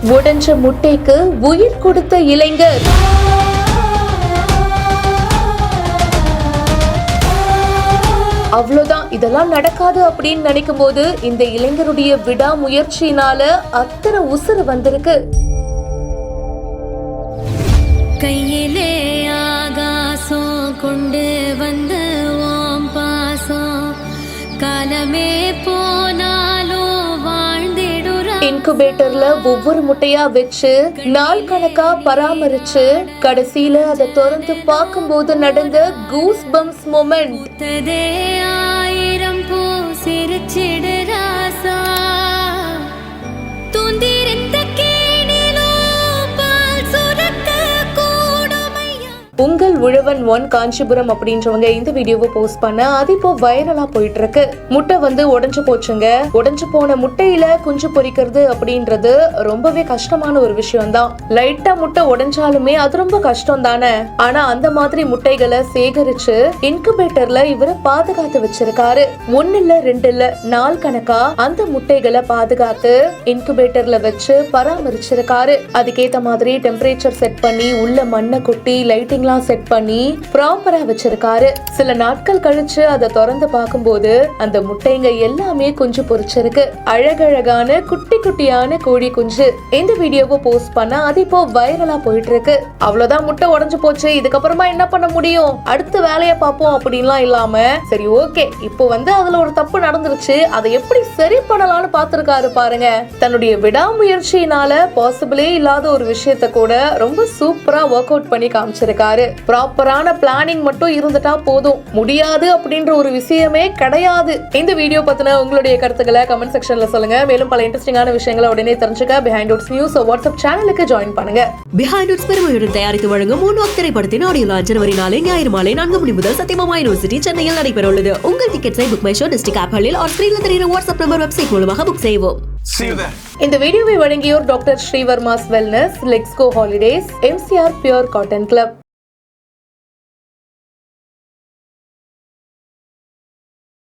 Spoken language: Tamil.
உடைஞ்ச முட்டைக்கு உயிர் கொடுத்த இளைஞர். அவ்வளவுதான், இதெல்லாம் நடக்காது அப்படின்னு நினைக்கும் போது இந்த இளைஞருடைய விடாமுயற்சியினால அத்தனை உசுறு வந்திருக்கு. கையிலே ஆகாசம் கொண்டு வந்த ஓம் பாசம் காலமே போனாலும் வாழ்ந்திடுற. இன்குபேட்டர்ல ஒவ்வொரு முட்டையா வச்சு நாள் கணக்கா பராமரிச்சு கடைசியில அதை திறந்து பார்க்கும்போது நடந்த கூஸ் பம்ஸ் மொமெண்ட். ஆயிரம் பூ சிரிச்சிடு ராசா துந்திருந்த கேணிலோ பால் சுரக்க கூடுமையா. உங்கள் உழவன் 1 காஞ்சிபுரம் அப்படின்றவங்க இந்த வீடியோவை போஸ்ட் பண்ண அது இப்போ வைரலா போயிட்டு இருக்கு. முட்டை உடைஞ்சு போச்சுங்க. உடைஞ்சு போன முட்டையில குஞ்சு பொரிக்கிறது அப்படின்றது ரொம்பவே கஷ்டமான ஒரு விஷயம் தான். லைட்டா முட்டை உடைஞ்சாலுமே அது ரொம்ப கஷ்டம் தானே. ஆனா அந்த மாதிரி முட்டைகளை சேகரிச்சு இன்குபேட்டர்ல இவரை பாதுகாத்து வச்சிருக்காரு. 1 இல்ல 2 இல்ல, நாள் கணக்கா அந்த முட்டைகளை பாதுகாத்து இன்குபேட்டர்ல வச்சு பராமரிச்சிருக்காரு. அதுக்கேத்த மாதிரி டெம்பரேச்சர் செட் பண்ணி உள்ள மண்ணை கொட்டி லைட்டிங் செட் பண்ணி ப்ராப்பரா வச்சிருக்காரு. சில நாட்கள் கழிச்சு அதை திறந்து பார்க்கும்போது அந்த முட்டைங்க எல்லாமே குஞ்சு பொரிச்சிருக்கு. அழகழகான குட்டி குட்டியான கோழி குஞ்சு. இந்த வீடியோவை போஸ்ட் பண்ண அது இப்போ வைரலா போயிட்டு இருக்கு. அவ்வளவுதான், முட்டை உடைஞ்சு போச்சு, இதுக்கப்புறமா என்ன பண்ண முடியும், அடுத்த வேலையை பார்ப்போம் அப்படின்லாம் இல்லாம சரி ஓகே இப்போ அதுல ஒரு தப்பு நடந்துருச்சு, அதை எப்படி சரி பண்ணலாம்னு பாத்துருக்காரு பாருங்க. தன்னுடைய விடாமுயற்சியினால பாசிபிளே இல்லாத ஒரு விஷயத்த கூட ரொம்ப சூப்பரா ஒர்க் அவுட் பண்ணி காமிச்சிருக்காரு. ப்ராப்பரான பிளானிங் மட்டும் இருந்துட்டா போதும், முடியாது அப்படின்ற ஒரு விஷயமே கிடையாது. இந்த வீடியோ பத்தின உங்களுடைய கருத்துக்களை கமெண்ட் செக்ஷன்ல சொல்லுங்க. மேலும் பல இன்ட்ரெஸ்டிங்கான விஷயங்களை உடனே தெரிஞ்சுக்க பிஹைண்ட் வுட்ஸ் நியூஸ் வாட்ஸ்அப் சேனலுக்கு ஜாயின் பண்ணுங்க. பிஹைண்ட் வுட்ஸ் பெருமையுடன் தயாரித்து வழங்கும் மூன்வாக் திரைப்படத்தின் ஆடியோ லான்ச் ஜனவரி 4 ஞாயிறு மாலை 4 மணி முதல் சத்தியமாமா யூனிவர்சிட்டி சென்னையில் நடைபெற உள்ளது. உங்கள் டிக்கெட்ஸை புக் மை ஷோ டிஸ்ட்ரிக்ட் ஆப்களில் ஆர் ஸ்கிரீன்ல தெரியுற வாட்ஸ்அப் நம்பர் வெப்சைட் மூலமாக புக் செய்வோம். இந்த வீடியோவை வழங்கியோர் doctor Srivarma's wellness, Lexco holidays, MCR pure cotton club.